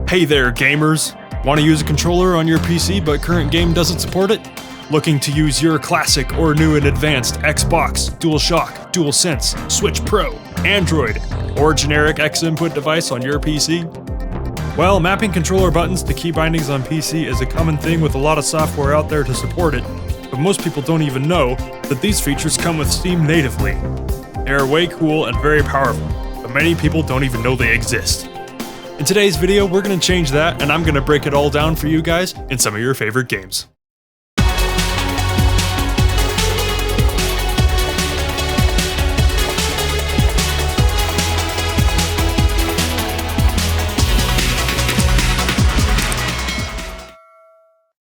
Hey there, gamers! Want to use a controller on your PC but current game doesn't support it? Looking to use your classic or new and advanced Xbox, DualShock, DualSense, Switch Pro, Android, or generic X input device on your PC? Well, mapping controller buttons to key bindings on PC is a common thing with a lot of software out there to support it, but most people don't even know that these features come with Steam natively. They are way cool and very powerful, but many people don't even know they exist. In today's video, we're going to change that, and I'm going to break it all down for you guys in some of your favorite games.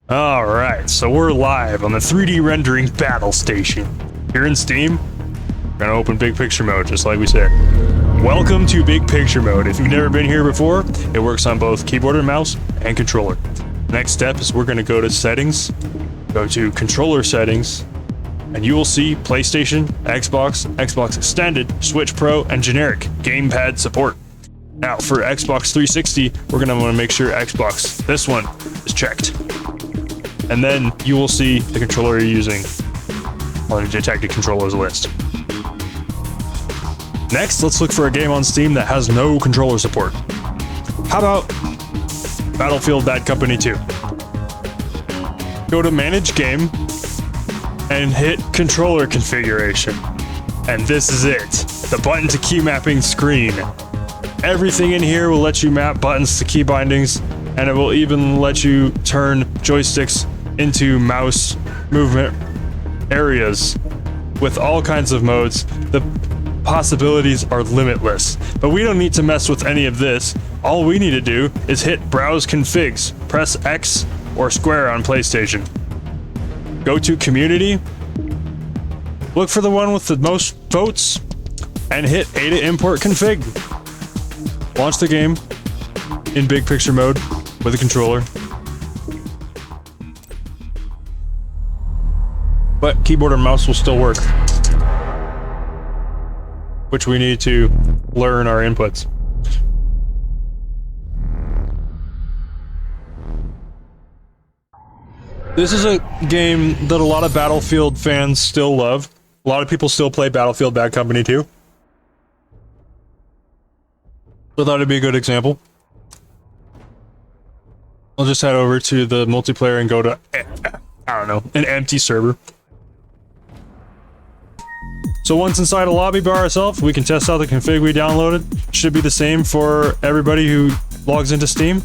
Alright, so we're live on the 3D rendering battle station. Here in Steam, we're gonna open big picture mode, just like we said. Welcome to big picture mode. If you've never been here before, it works on both keyboard and mouse and controller. Next step is we're gonna go to settings, go to controller settings, and you will see PlayStation, Xbox, Xbox Extended, Switch Pro, and generic gamepad support. Now for Xbox 360, we're gonna wanna make sure Xbox, this one, is checked. And then you will see the controller you're using on the detected controllers list. Next, let's look for a game on Steam that has no controller support. How about Battlefield Bad Company 2? Go to Manage Game and hit Controller Configuration. And this is it, the button to key mapping screen. Everything in here will let you map buttons to key bindings, and it will even let you turn joysticks into mouse movement areas with all kinds of modes. The possibilities are limitless, but we don't need to mess with any of this. All we need to do is hit Browse Configs, press X or square on PlayStation. Go to Community, look for the one with the most votes, and hit A to import config. Launch the game in big picture mode with a controller. But keyboard and mouse will still work, which we need to learn our inputs. This is a game that a lot of Battlefield fans still love. A lot of people still play Battlefield Bad Company 2. So I thought it'd be a good example. I'll just head over to the multiplayer and go to, I don't know, an empty server. So once inside a lobby by ourselves, we can test out the config we downloaded. Should be the same for everybody who logs into Steam.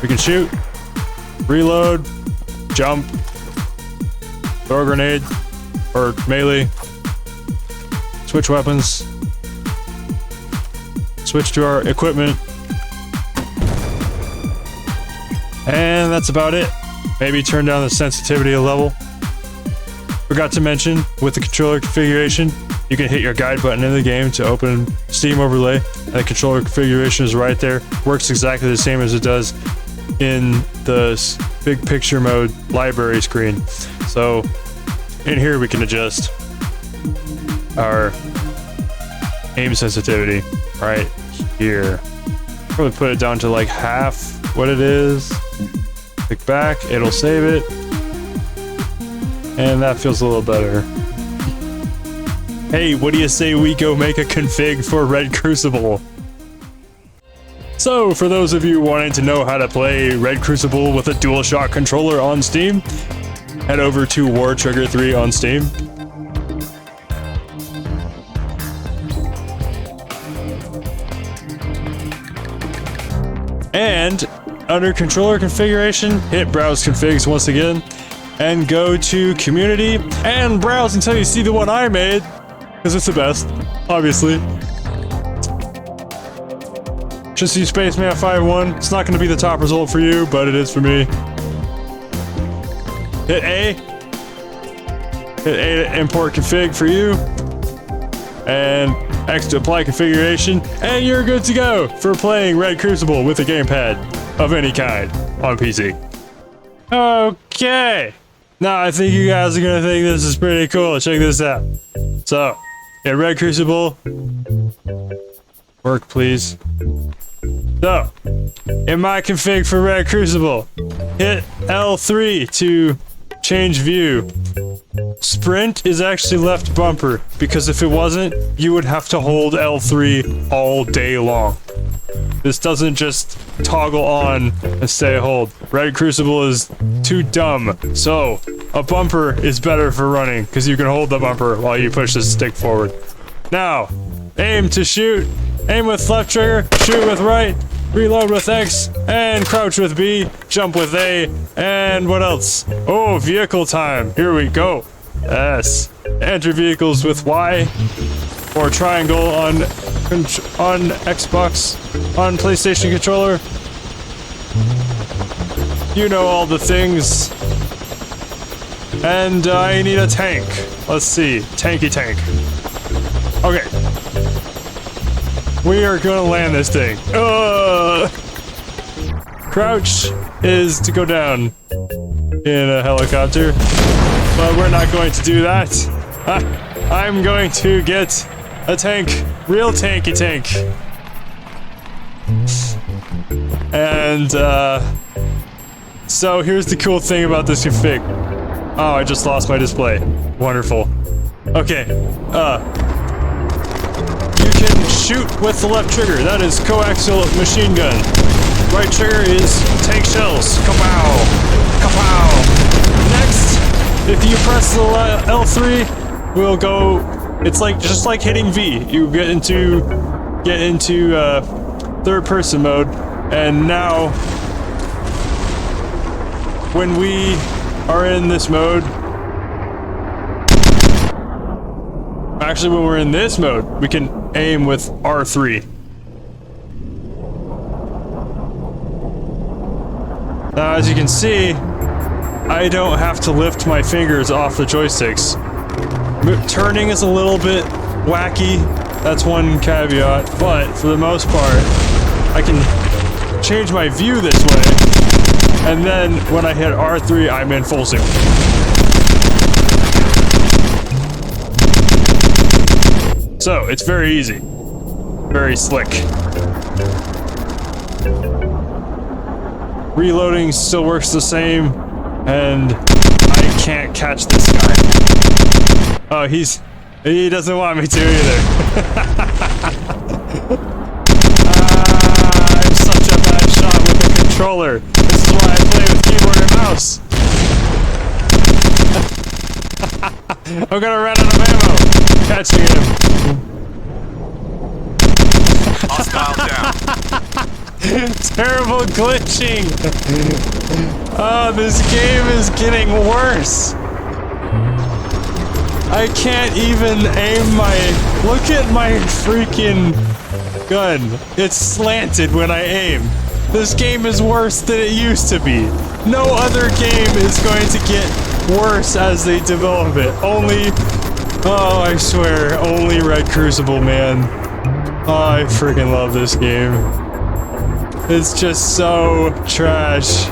We can shoot, reload, jump, throw a grenade, or melee, switch weapons, switch to our equipment, and that's about it. Maybe turn down the sensitivity a level. Forgot to mention, with the controller configuration, you can hit your guide button in the game to open Steam overlay, and the controller configuration is right there. Works exactly the same as it does in the big picture mode library screen. So in here we can adjust our aim sensitivity right here. Probably put it down to like half what it is. Click back, it'll save it. And that feels a little better. Hey, what do you say we go make a config for Red Crucible? So, for those of you wanting to know how to play Red Crucible with a DualShock controller on Steam, head over to War Trigger 3 on Steam. And under controller configuration, hit Browse Configs once again, and go to Community and browse until you see the one I made, because it's the best, obviously. Just see Spaceman 5-1. It's not going to be the top result for you, but it is for me. Hit A. Hit A to import config for you. And X to apply configuration. And you're good to go for playing Red Crucible with a gamepad of any kind on PC. Okay. Now I think you guys are gonna think this is pretty cool. Check this out. So, yeah, Red Crucible. Work, please. So, in my config for Red Crucible, hit L3 to change view. Sprint is actually left bumper, because if it wasn't, you would have to hold L3 all day long. This doesn't just toggle on and stay hold. Red Crucible is too dumb, so a bumper is better for running, because you can hold the bumper while you push the stick forward. Now, aim to shoot. Aim with left trigger, shoot with right, reload with X, and crouch with B, jump with A, and what else? Oh, vehicle time. Here we go. Yes. Enter vehicles with Y, or triangle on Xbox, on PlayStation controller. You know all the things. And I need a tank. Let's see. Tanky tank. Okay. We are gonna land this thing. Crouch is to go down in a helicopter, but we're not going to do that. I'm going to get a tank, real tanky tank. And so here's the cool thing about this config. Oh, I just lost my display. Wonderful. Okay, you can shoot with the left trigger. That is coaxial machine gun. Right trigger is tank shells. Kapow! Kapow! Next, if you press the L3, we'll go. It's like just like hitting V. You get into third person mode, and now when we are in this mode. Actually, when we're in this mode, we can aim with R3. Now, as you can see, I don't have to lift my fingers off the joysticks. Turning is a little bit wacky, that's one caveat, but for the most part, I can change my view this way, and then when I hit R3, I'm in full zoom. So, it's very easy. Very slick. Reloading still works the same, and I can't catch this guy. Oh, he doesn't want me to either. I'm such a bad shot with a controller. This is why I play with keyboard and mouse. I'm gonna run out of ammo. Catching him. Hostile down. Terrible glitching. Oh, this game is getting worse. I can't even aim my... Look at my freaking gun. It's slanted when I aim. This game is worse than it used to be. No other game is going to get worse as they develop it. Only... Oh, I swear, only Red Crucible, man. Oh, I freaking love this game. It's just so trash.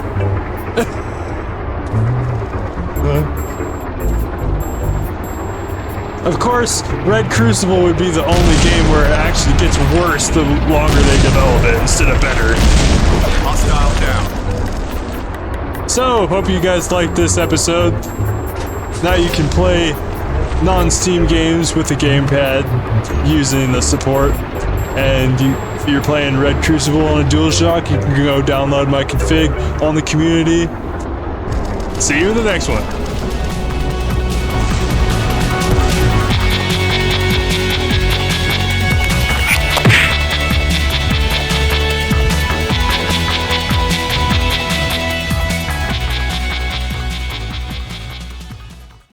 Of course, Red Crucible would be the only game where it actually gets worse the longer they develop it instead of better. Hostile down. So, hope you guys liked this episode. Now you can play non-Steam games with the gamepad using the support. And if you're playing Red Crucible on a DualShock, you can go download my config on the community. See you in the next one.